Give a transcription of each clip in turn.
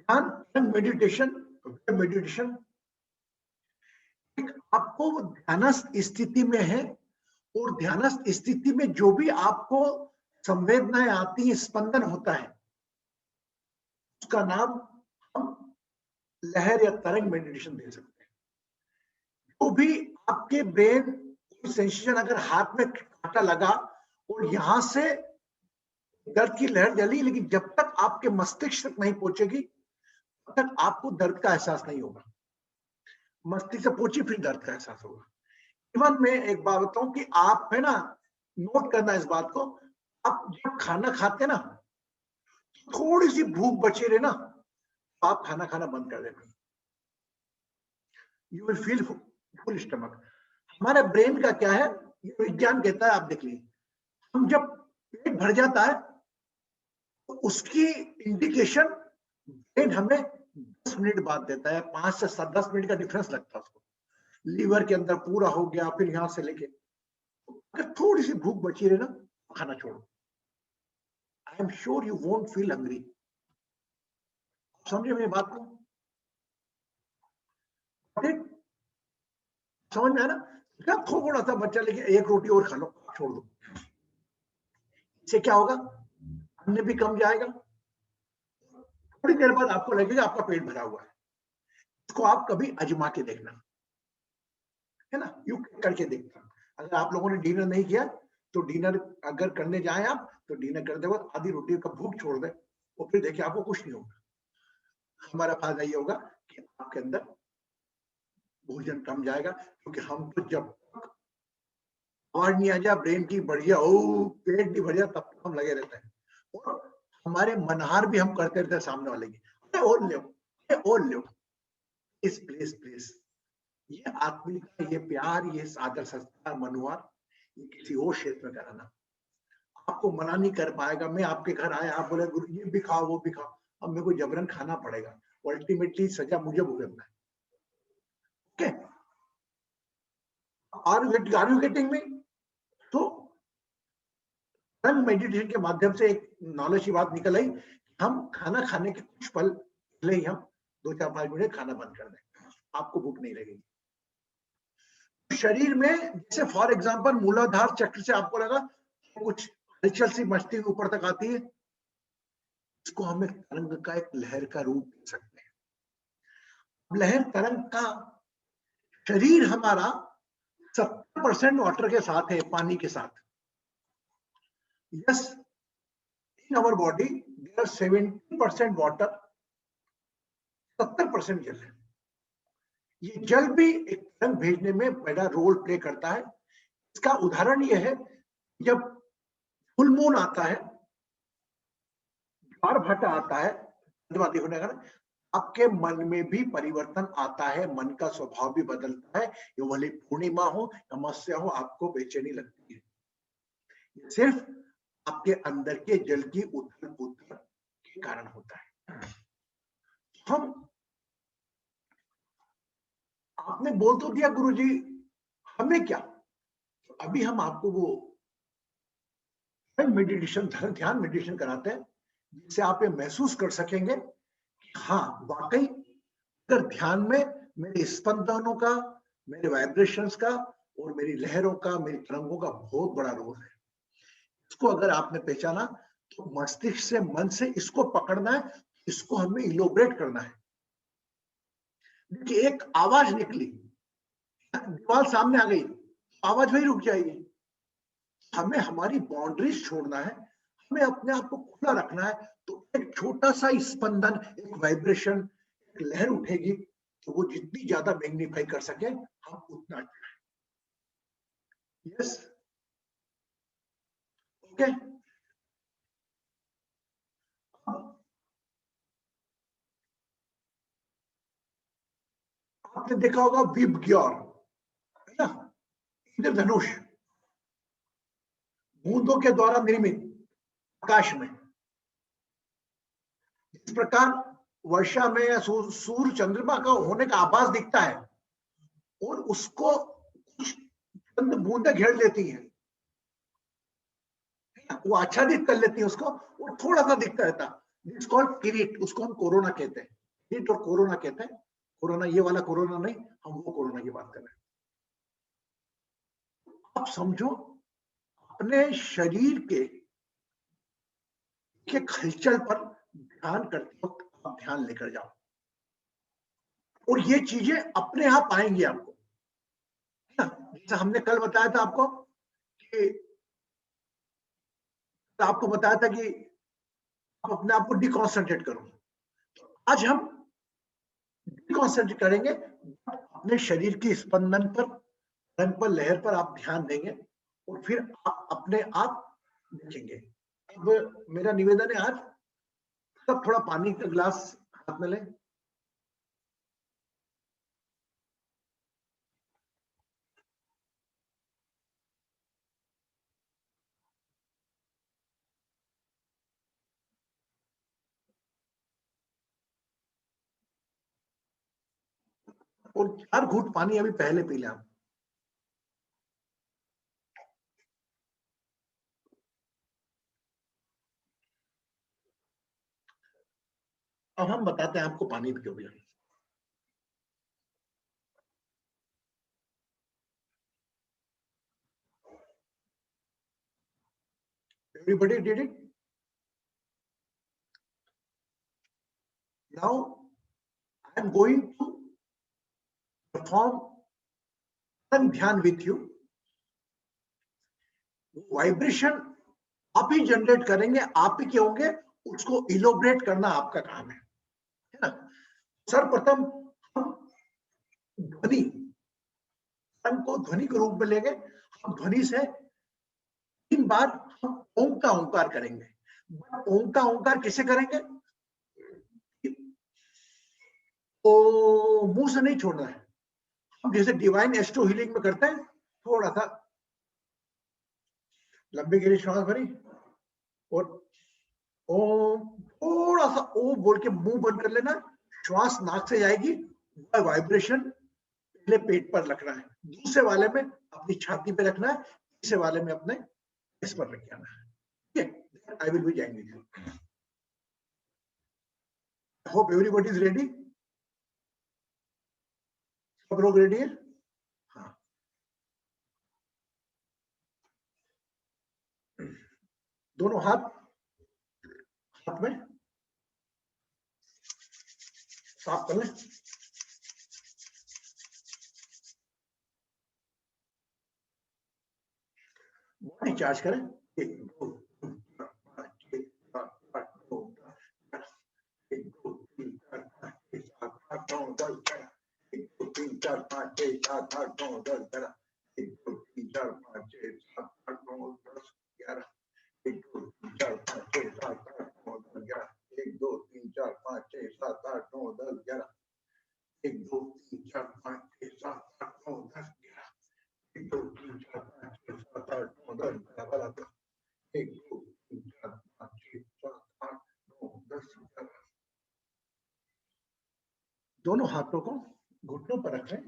ध्यान meditation, meditation आपको ध्यानस्थ स्थिति में है, और ध्यानस्थ स्थिति में जो भी आपको संवेदनाएं आती है, स्पंदन होता है, उसका नाम हम लहर या तरंग मेडिटेशन दे सकते हैं। जो भी आपके ब्रेन सेंसेशन, अगर हाथ में कांटा लगा और यहां से दर्द की लहर जली, लेकिन जब तक आपके मस्तिष्क तक नहीं पहुंचेगी तब तक आपको दर्द का एहसास नहीं होगा। मस्तिष्क से पहुंची फिर दर्द का एहसास होगा। इवन मैं एक बात बताऊं कि आप है ना, नोट करना इस बात को, आप जब खाना खाते ना, थोड़ी सी भूख बची रहे ना, तो आप खाना खाना बंद कर देते, you will feel full stomach. हमारे ब्रेन का क्या है, ये विज्ञान कहता है, आप देख लीजिए, हम जब पेट भर जाता है तो उसकी इंडिकेशन ब्रेन हमें 10 मिनट बाद देता है, 5 से 10 मिनट का डिफरेंस लगता है उसको। लीवर के अंदर पूरा हो गया, फिर यहां से लेके, अगर थोड़ी सी भूख बची रहे ना, खाना छोड़ो। I am sure you won't feel hungry. समझे मेरी बात को? समझ में आया ना? क्या थोड़ा सा बच्चा लेके एक रोटी और खा लो, छोड़ दो, इससे क्या होगा, अन्न भी कम जाएगा, थोड़ी देर बाद आपको लगेगा आपका पेट भरा हुआ है। इसको आप कभी आजमा के देखना, है ना, यू करके देखना। अगर आप लोगों ने डिनर नहीं किया तो डिनर अगर करने जाए आप, तो डिनर करते वक्त आधी रोटी का भूख छोड़ दे और फिर देखिए आपको कुछ नहीं होगा। हमारा फायदा ये होगा कि आपके अंदर भोजन कम जाएगा, क्योंकि हम तो जब आवाज नहीं आ जाए ब्रेन की बढ़िया, ओ पेट नहीं बढ़िया, तब तक हम लगे रहते हैं, और हमारे मनहार भी हम करते रहते हैं सामने वाले की, अरे और लो, अरे और लो, इस प्लीज प्लीज। ये आत्मीयता, ये प्यार, ये आदर सत्कार, मनुवार, ये किसी और क्षेत्र में कराना। आपको मना नहीं कर पाएगा। मैं आपके घर आया, आप बोले गुरु ये भी खाओ वो भी खाओ, अब मेरे को जबरन खाना पड़ेगा, अल्टीमेटली सजा मुझे भुगतना है। Okay, are you getting me? तो मेडिटेशन के माध्यम से एक नॉलेज की बात निकल आई, हम खाना खाने के कुछ पल पहले ही हम 2-4-5 मिनट खाना बंद कर दें, आपको भूख नहीं लगेगी। शरीर में जैसे फॉर एग्जांपल मूलाधार चक्र से आपको लगा कुछ हलचल सी मस्ती ऊपर तक आती है, इसको हम एक तरंग का, एक लहर का रूप दे सकते हैं। लहर तरंग का शरीर हमारा 70% वाटर के साथ है, पानी के साथ। Yes, in our body there are 70% water, 70% जल है। ये जल भी एक तरंग भेजने में बड़ा रोल प्ले करता है। इसका उदाहरण यह है, जब फुल मून आता है, ज्वार भाटा आता है, होने का, आपके मन में भी परिवर्तन आता है, मन का स्वभाव भी बदलता है। ये भले पूर्णिमा हो, अमावस्या हो, आपको बेचैनी लगती है, ये सिर्फ आपके अंदर के जल की उथल पुथल के कारण होता है। हम आपने बोल तो दिया गुरुजी, हमें क्या, अभी हम आपको वो मेडिटेशन, ध्यान मेडिटेशन कराते हैं, जिससे आप ये महसूस कर सकेंगे कि हाँ वाकई, अगर ध्यान में मेरे स्पंदनों का, मेरे वाइब्रेशंस का और मेरी लहरों का, मेरी तरंगों का बहुत बड़ा रोल है। इसको अगर आपने पहचाना तो मस्तिष्क से, मन से इसको पकड़ना है, इसको हमें इलोबरेट करना है। देखिए एक आवाज निकली, दीवार सामने आ गई, आवाज वही रुक जाएगी। हमें हमारी बाउंड्रीज छोड़ना है, हमें अपने आप को खुला रखना है, तो एक छोटा सा स्पंदन, एक वाइब्रेशन, एक लहर उठेगी, तो वो जितनी ज्यादा मैग्नीफाई कर सके हम उतना अच्छा है। Yes, okay. आपने देखा होगा विबग्योर, है ना, इंद्रधनुष, बूंदों के द्वारा निर्मित आकाश में, इस प्रकार वर्षा में या सूर्य चंद्रमा का होने का आभास दिखता है, और उसको कुछ चंद बूंदे घेर लेती हैं, वो आच्छादित कर लेती है उसको, वो थोड़ा सा दिखता रहता, इट्स कॉल्ड किरीट, उसको हम कोरोना कहते हैं। हीट और कोरोना कहते हैं। कोरोना ये वाला कोरोना नहीं, हम वो कोरोना की बात कर रहे हैं। आप समझो अपने शरीर के हलचल पर ध्यान करते वक्त आप ध्यान लेकर जाओ और ये चीजें अपने आप आएंगी आपको। जैसे हमने कल बताया था आपको कि आप अपने आप को डिकॉन्सेंट्रेट करो। आज हम डिकॉन्सेंट्रेट करेंगे, अपने शरीर की स्पंदन पर, रंग पर, लहर पर आप ध्यान देंगे और फिर आप अपने आप देखेंगे। अब मेरा निवेदन है, आज सब थोड़ा पानी का गिलास हाथ में लें। और 4 घूंट पानी अभी पहले पी लें आप। अब हम बताते हैं आपको पानी क्यों पिया। Everybody did it? Now I am going to perform ध्यान with you. वाइब्रेशन आप ही जनरेट करेंगे, आप ही के होंगे, उसको इलोबरेट करना आपका काम है ना। सर्वप्रथम हम ध्वनि को ध्वनि के रूप में लेंगे। हम ध्वनि से 3 बार हम ओम का ओंकार करेंगे। ओम का ओंकार किसे करेंगे? ओ मुंह से नहीं छोड़ना है। हम जैसे डिवाइन एस्ट्रो हीलिंग में करते हैं, थोड़ा सा लंबी गहरी श्वास भरी और ओम, थोड़ा सा ओ बोल के मुंह बंद कर लेना। श्वास नाक से जाएगी, वाइब्रेशन पहले पेट पर रखना है, दूसरे वाले में अपनी छाती पे रखना है, तीसरे वाले में अपने इस पर रख जाना है। ठीक है, I will be joining with you. I hope everybody is ready. सब लोग रेडी है? हाँ, दोनों हाथ हाथ में साफ कर लें। बॉडी चार्ज करें। 1 2 3 4 5 6 7 8 9 10 1 2 3 4 5 6 7 8 9 10 1 2 3 4 5 6 7 8 9 10 1 2 3 4 5 6 7 8 9 10 11 1 2 3 4 5 6 7 8 9 10 11 1 2 3 4 5 6 7 8 9 10 11 1 2 3 4 5 6 7 8 9 10 11 1 2 3 4 5 6 7 8 9 10 11 1 2 3 4 5 6 7 8 9 10 11। दोनों हाथों को घुटनों पर रखें।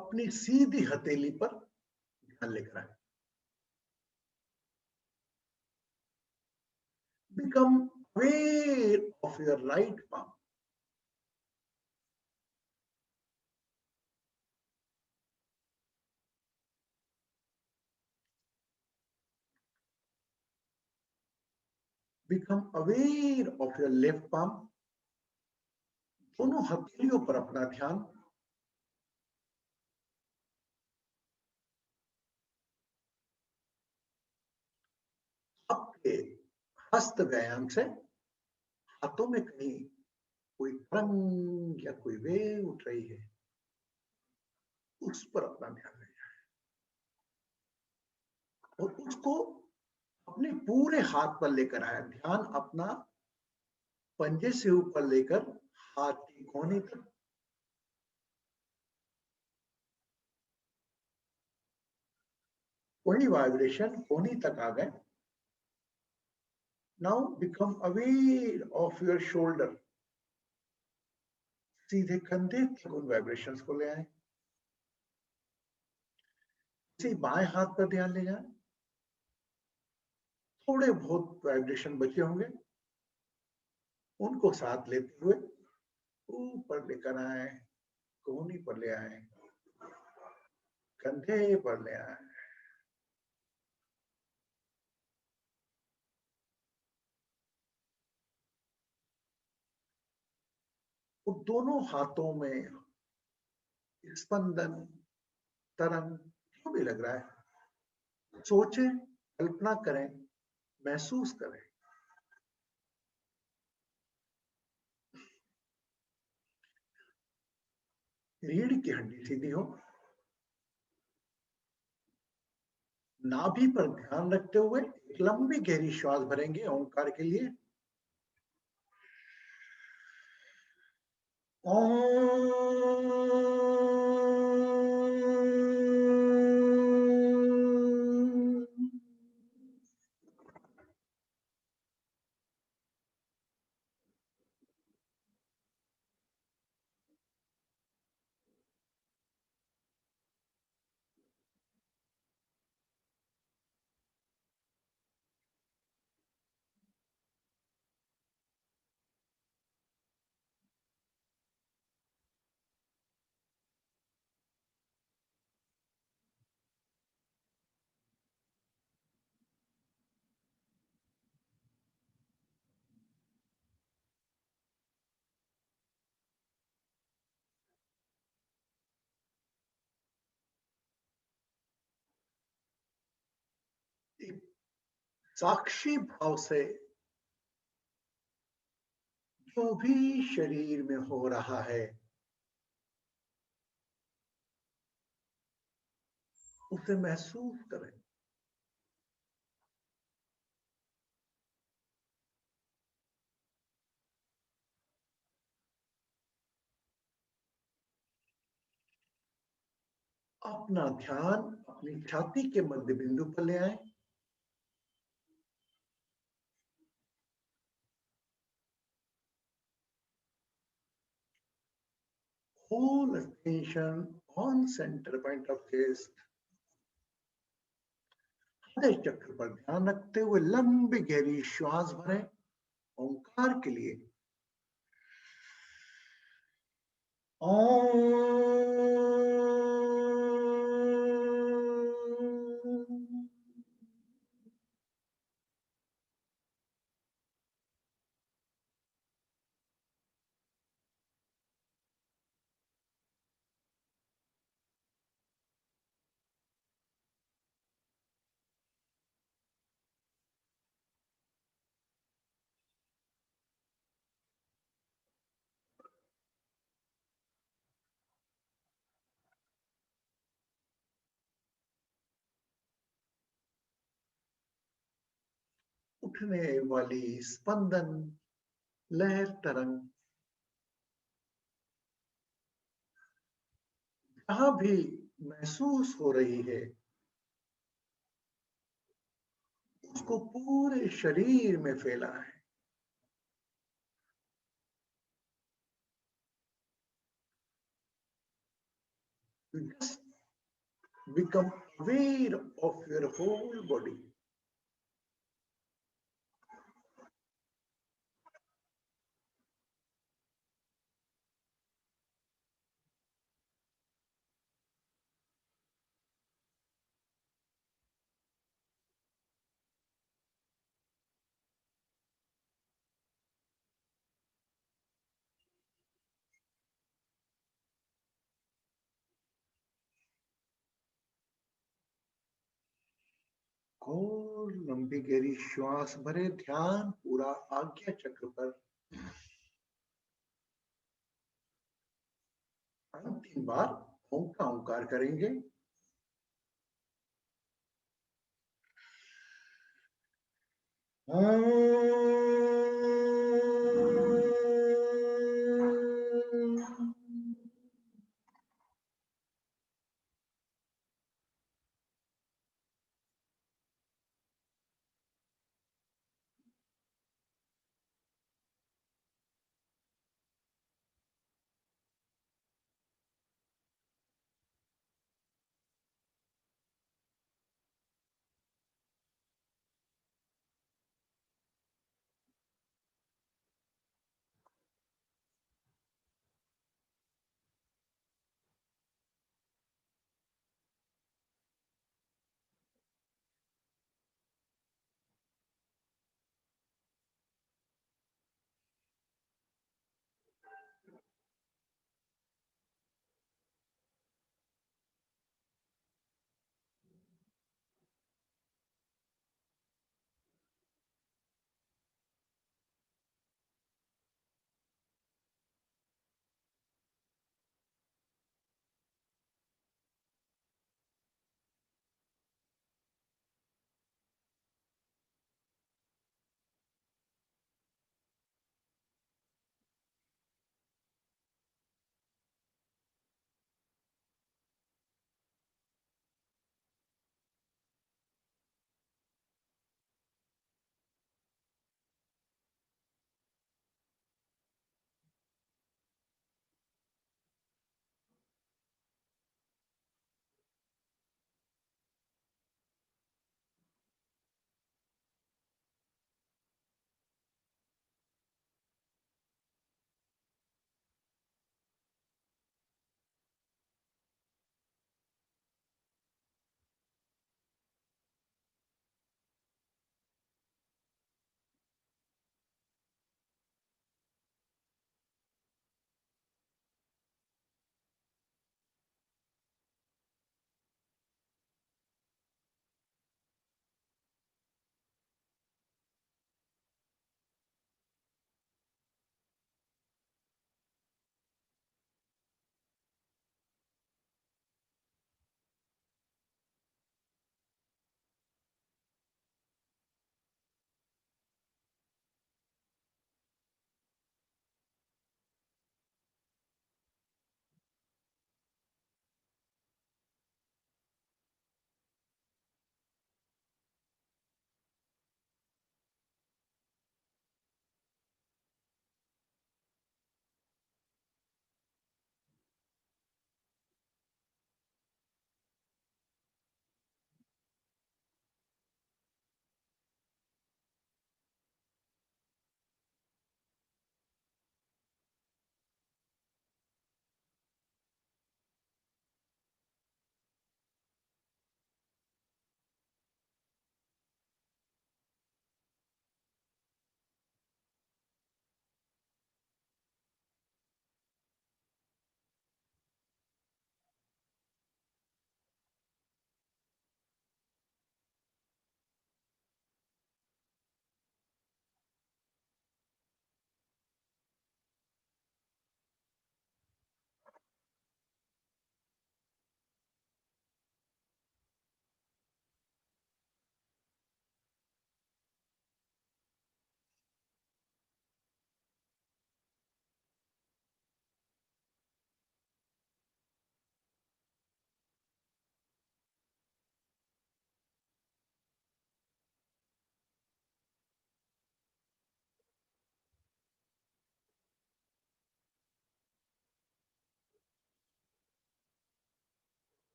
अपनी सीधी हथेली पर ध्यान लेकर आए। Become aware of your right palm. Become aware of your left palm. दोनों हथेलियों पर अपना ध्यान। आपके हस्त व्यायाम से हाथों में कहीं कोई तरंग या कोई वेव उठ रही है, उस पर अपना ध्यान ले जाए और उसको अपने पूरे हाथ पर लेकर आए। ध्यान अपना पंजे से ऊपर लेकर हाथ की कोने तक। वही वाइब्रेशन कोनी तक आ गए। Now become aware of your shoulder. सीधे कंधे तक उन वाइब्रेशंस को ले आए। इसी बाएं हाथ पर ध्यान ले जाए। थोड़े बहुत वाइब्रेशन बचे होंगे, उनको साथ लेते हुए ऊपर लेकर आए, कोहनी पर ले आए, कंधे पर ले आए, वो दोनों हाथों में स्पंदन, तरंग जो भी लग रहा है, सोचें, कल्पना करें, महसूस करें। रीढ़ की हड्डी सीधी हो, नाभि पर ध्यान रखते हुए एक लंबी गहरी श्वास भरेंगे ओंकार के लिए। एक साक्षी भाव से जो भी शरीर में हो रहा है उसे महसूस करें। अपना ध्यान अपनी छाती के मध्य बिंदु पर ले आए। Whole attention on center point of chest। हृदय चक्र पर ध्यान रखते हुए लंबी गहरी श्वास भरें ओंकार के लिए। उठने वाली स्पंदन, लहर, तरंग जहां भी महसूस हो रही है उसको पूरे शरीर में फैला है। You just become aware of your whole body। और लंबी गहरी श्वास भरे, ध्यान पूरा आज्ञा चक्र पर। अंतिम बार ओम का ओंकार करेंगे।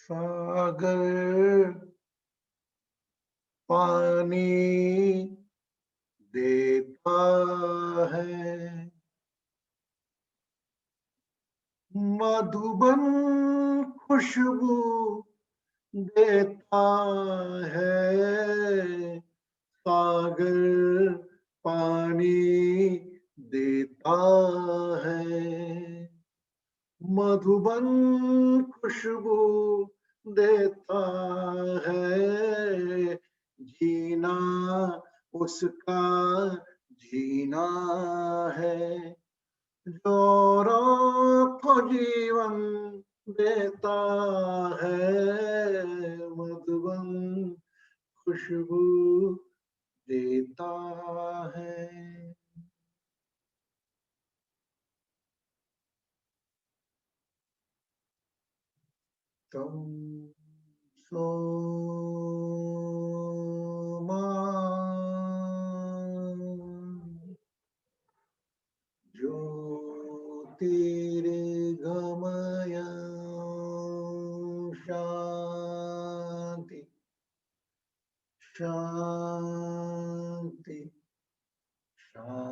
सागर पानी देता है, मधुबन खुशबू देता है, सागर पानी देता है, मधुबन खुशबू देता है, जीना उसका जीना है, जोरों को जीवन देता है, मधुबन खुशबू देता है। तुम सोमा ज्योतिर्गमय शांति शांति शांति।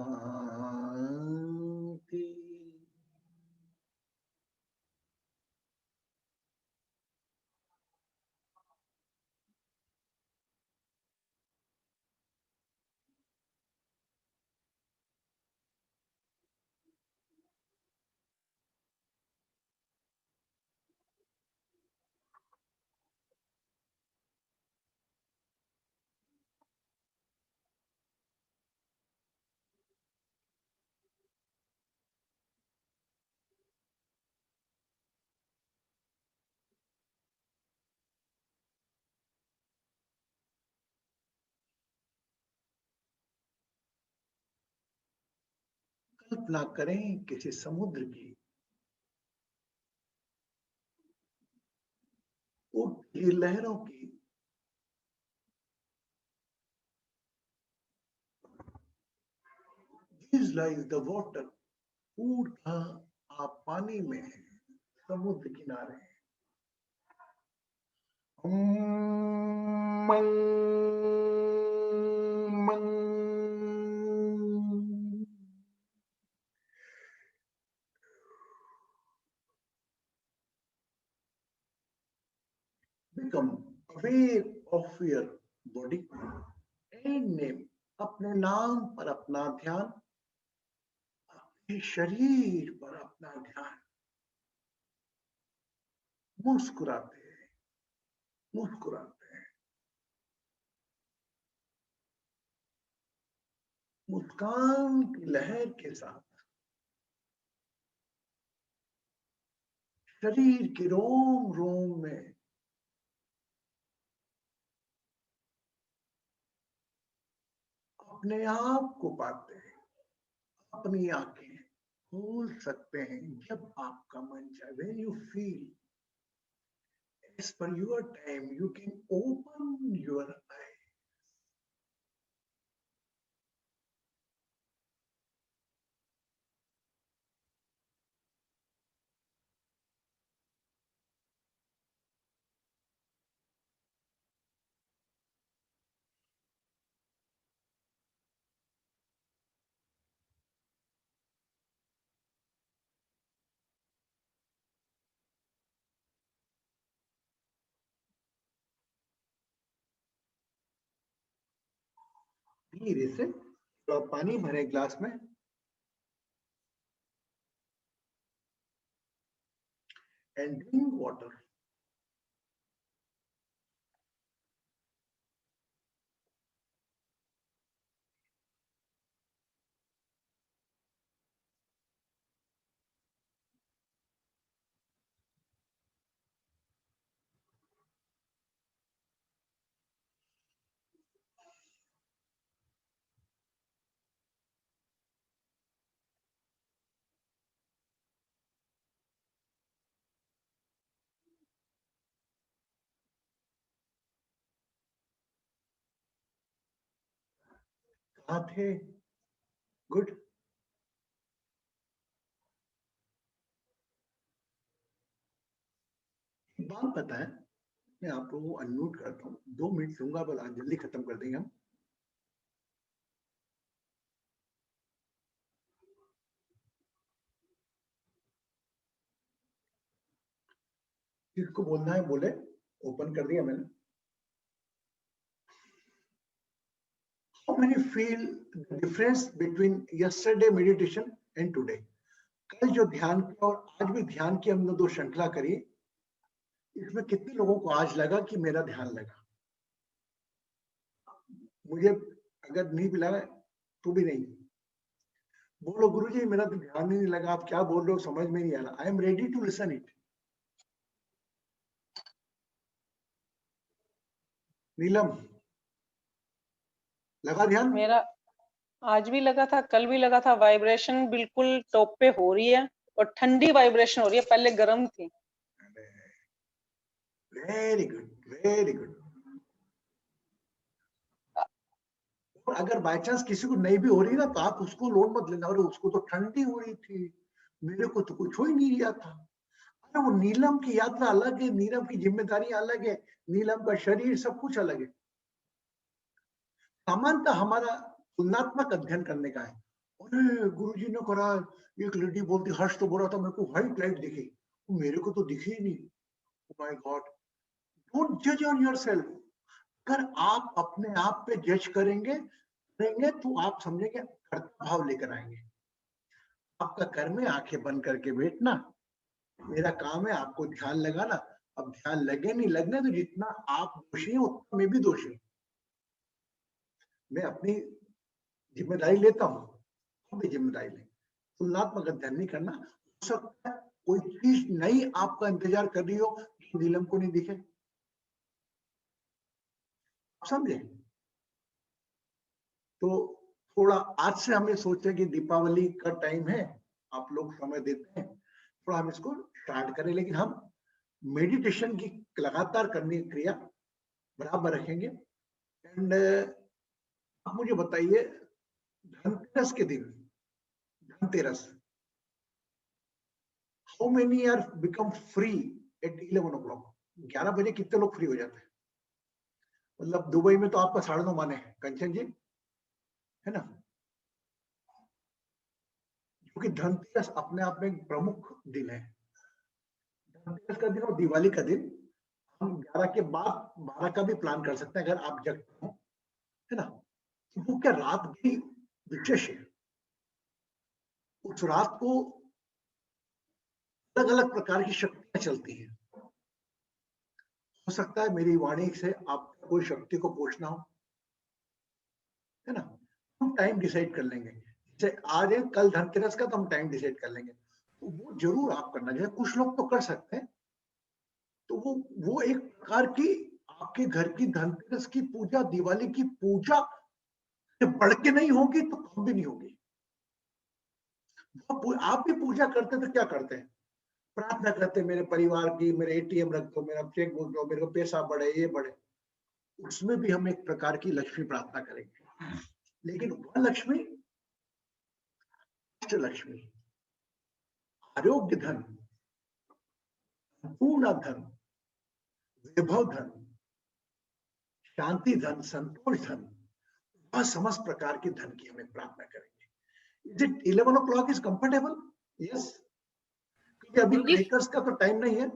कल्पना करें किसी समुद्र की, उठती लहरों की, This lies the water, food था आप पानी में हैं, समुद्र किनारे। मंग, मंग, become aware of your body and name, अपने नाम पर अपना ध्यान, अपने शरीर पर अपना ध्यान, मुस्कुराते हैं, मुस्कुराते हैं, मुस्कान की लहर के साथ शरीर के रोम रोम में अपने आप को पाते हैं, अपनी आंखें खोल सकते हैं जब आपका मन चाहे। When you feel as per your time, you can open your eyes. धीरे से थोड़ा पानी भरे ग्लास में and drink water. कहाँ थे? गुड। बात पता है, मैं आप लोगों को अनम्यूट करता हूँ, 2 मिनट लूंगा, बस आज जल्दी खत्म कर देंगे हम। जिसको बोलना है बोले, ओपन कर दिया मैंने। How many feel the difference between yesterday meditation and today? कल जो ध्यान किया और आज भी ध्यान की हमने 2 श्रृंखला करी, इसमें कितने लोगों को आज लगा कि मेरा ध्यान लगा? मुझे अगर नहीं भी लगा तो भी नहीं, बोलो गुरुजी मेरा तो ध्यान ही नहीं लगा, आप क्या बोल रहे हो समझ में नहीं आ रहा। I am ready to listen it. Neelam, लगा ध्यान? मेरा आज भी लगा था, कल भी लगा था। वाइब्रेशन बिल्कुल टॉप पे हो रही है और ठंडी वाइब्रेशन हो रही है, पहले गर्म थी। Very good, very good. और अगर बाय चांस किसी को नहीं भी हो रही ना, तो आप उसको लोड मत लेना, अरे उसको तो ठंडी हो रही थी, मेरे को तो कुछ हो ही नहीं रहा था। अरे वो नीलम की यात्रा अलग है, नीलम की जिम्मेदारी अलग है, नीलम का शरीर सब कुछ अलग है। सामान्यतः हमारा तुलनात्मक अध्ययन करने का है। अरे गुरुजी ने करा, एक लेडी बोलती, हर्ष तो बोल रहा था मेरे को व्हाइट लाइट दिखी, मेरे को तो दिखी ही नहीं। माय गॉड, डोंट जज ऑन योरसेल्फ। अगर आप अपने आप पे जज करेंगे तो आप समझेंगे कर्ता भाव लेकर आएंगे। आपका कर्म है आंखें बंद करके बैठना, मेरा काम है आपको ध्यान लगाना। अब ध्यान लगे नहीं लगने, तो जितना आप दोषी हैं उतना मैं भी दोषी हूं। मैं अपनी जिम्मेदारी लेता हूँ, आप भी जिम्मेदारी लें। तुलनात्मक अध्ययन नहीं करना। हो सकता है कोई चीज नई आपका इंतजार कर रही हो, नीलम को नहीं दिखे, समझे? तो थोड़ा आज से हमें सोचे कि दीपावली का टाइम है, आप लोग समय देते हैं, थोड़ा हम इसको स्टार्ट करें, लेकिन हम मेडिटेशन की लगातार करने की क्रिया बराबर रखेंगे। एंड आप मुझे बताइए, धनतेरस के दिन, Dhanteras, how many are become free at 11 o'clock? 11 बजे कितने लोग फ्री हो जाते हैं? मतलब दुबई में तो आपका 9:30 माने है कंचन जी, है ना? क्योंकि धनतेरस अपने आप में एक प्रमुख दिन है। धनतेरस का दिन और दिवाली का दिन हम 11 के बाद 12 का भी प्लान कर सकते हैं, अगर आप जगते हो, है ना? वो क्या रात भी विशेष है, उस रात को अलग अलग प्रकार की शक्तियां चलती हैं। हो सकता है मेरी वाणी से आप कोई शक्ति को पूछना हो, है ना? हम टाइम डिसाइड कर लेंगे, जैसे आज है कल धनतेरस का, तो हम टाइम डिसाइड कर लेंगे। तो वो जरूर आप करना, जैसे कुछ लोग तो कर सकते हैं, तो वो एक प्रकार की आपके घर की धनतेरस की पूजा, दिवाली की पूजा से बढ़ के नहीं होगी तो कम भी नहीं होगी। आप भी पूजा करते तो क्या करते हैं? प्रार्थना करते हैं, मेरे परिवार की, मेरे एटीएम रख दो, मेरा चेक बुक दो, मेरे को पैसा बढ़े, ये बढ़े। उसमें भी हम एक प्रकार की लक्ष्मी प्रार्थना करेंगे, लेकिन वह लक्ष्मी अष्ट लक्ष्मी, आरोग्य धन, पूर्ण धन, वैभव धन, शांति धन, संतोष धन, वह समस्त प्रकार के धन की हमें प्रार्थना करेंगे। Is it 11 o'clock is comfortable? Yes, क्योंकि अभी क्रेकर्स का तो टाइम नहीं है,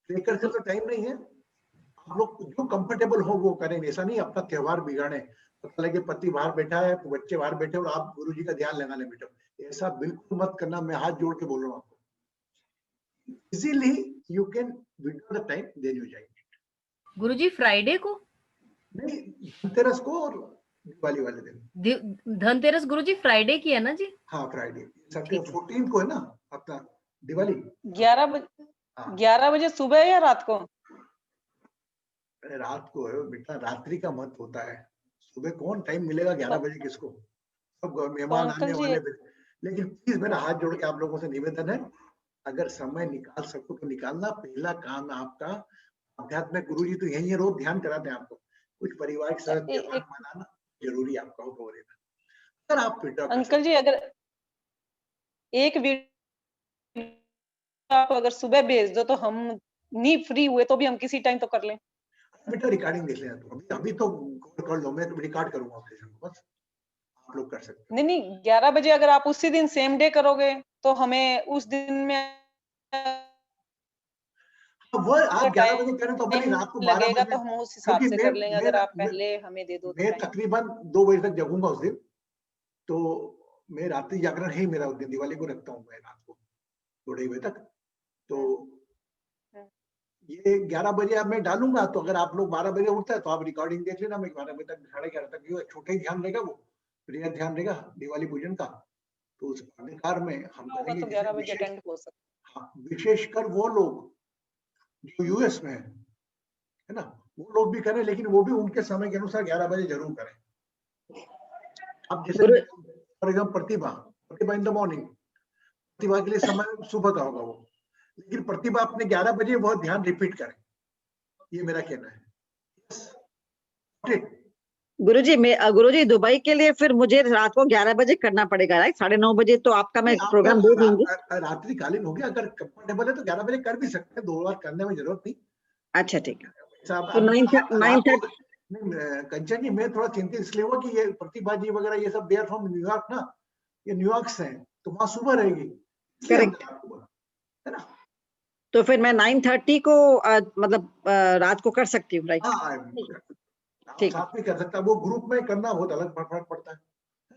क्रेकर्स का तो टाइम नहीं है। आप लोग जो कंफर्टेबल हो वो करें, ऐसा नहीं अपना त्योहार बिगाड़े। पता लगे पति बाहर बैठा है, बच्चे बाहर बैठे और आप गुरुजी का ध्यान लगाने बैठो, ऐसा बिल्कुल मत करना। मैं हाथ जोड़ के बोल रहा हूँ आपको। Easily you can withdraw the time, then you जाएंगे। गुरुजी फ्राइडे को नहीं, धनतेरस को और दिवाली वाले दिन। धनतेरस गुरुजी फ्राइडे की है ना जी? हाँ फ्राइडे, ठीक है। 14 को है ना अपना दिवाली। 11 बजे, हाँ 11 बजे सुबह या रात को? अरे रात को है बेटा, रात्रि का मत होता है, सुबह कौन टाइम मिलेगा 11 बजे किसको, सब मेहमान अंकल आने जी, वाले। लेकिन प्लीज मेरा हाथ जोड़ के आप लोगों से निवेदन है, अगर समय निकाल सको तो निकालना। पहला काम है आपका आध्यात्मिक, गुरुजी तो यही है, रोज ध्यान कराते हैं आपको, कुछ परिवार के साथ त्योहार मनाना जरूरी है आपका, हो लेना। अगर आप विड्रॉ कर अंकल जी, अगर एक वीडियो आप अगर सुबह भेज दो तो हम नहीं फ्री हुए तो भी हम किसी टाइम तो कर लें। बेटा रिकॉर्डिंग देख लेना, तो अभी तो कर लो, मैं तो रिकॉर्ड करूंगा सेशन को, बस आप लोग कर सकते नहीं नहीं, 11 बजे अगर आप उसी दिन सेम डे करोगे तो हमें उस दिन में हो। वो आप 11 बजे करें तो अपनी टाइम रात को 12 लगेगा बजे, तो हम उस हिसाब क्योंकि से कर लेंगे, अगर आप पहले हमें दे दो तो मैं टाइम। तकरीबन 2 बजे तक जगूंगा उस दिन, तो मैं रात्रि जागरण है मेरा उस दिन, दिवाली को रखता हूँ मैं रात को 2-2:30 बजे तक। तो ये 11 बजे अब मैं डालूंगा, तो अगर आप लोग 12 बजे उठता है तो आप रिकॉर्डिंग देख लेना, मैं 12 बजे तक 11:30 तक, ये छोटा ही ध्यान रहेगा, वो प्रिय ध्यान रहेगा दिवाली पूजन का, तो उस अधिकार में हम होगा करेंगे। तो 11 बजे अटेंड हो सकता हाँ, विशेषकर वो लोग जो यूएस में है ना, वो लोग भी करें, लेकिन वो भी उनके समय के अनुसार 11 बजे जरूर करें। अब जैसे for example Pratibha in the morning, Pratibha के लिए समय सुबह का होगा वो, लेकिन प्रतिभा अपने 11 बजे वो ध्यान रिपीट करें, ये मेरा कहना है। गुरुजी दुबई के लिए फिर मुझे रात को 11 बजे करना पड़ेगा, राइट? 9:30 बजे तो आपका मैं प्रोग्राम दे दूंगी। रात्रिकालीन हो गया, अगर कंफर्टेबल है तो 11 बजे कर भी सकते हैं, 2 बार करने में जरूरत नहीं। अच्छा ठीक है, तो 9:30 कंचन जी, मैं थोड़ा चिंतित इसलिए हुआ कि ये प्रतिभा जी वगैरह ये सब, दे आर फ्रॉम न्यूयॉर्क ना, ये न्यूयॉर्क से हैं, तो वहां सुबह रहेगी, करेक्ट है ना। तो फिर मैं 9:30 को मतलब रात को कर सकती हूँ, राइट? हाँ ठीक साथ में कर सकता है, वो ग्रुप में करना बहुत अलग फर्क पड़ता है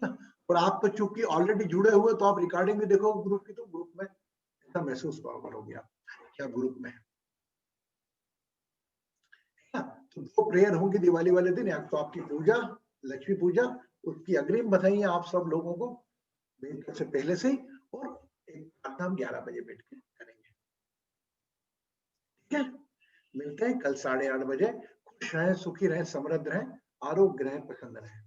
ना। और आप तो चूंकि ऑलरेडी जुड़े हुए, तो आप रिकॉर्डिंग भी देखो ग्रुप की, तो ग्रुप में ऐसा महसूस करोगे आप क्या ग्रुप में है ना। तो 2 प्रेयर होंगी दिवाली वाले दिन, एक तो आपकी पूजा, लक्ष्मी पूजा, उसकी अग्रिम बधाई आप सब लोगों को मेरी तरफ से पहले से ही, और एक प्रार्थना हम 11 बजे बैठ के करेंगे, ठीक है। मिलते हैं कल 8:30 बजे। खुश रहें, सुखी रहें, समृद्ध रहें, आरोग्य रहें, प्रसन्न रहें।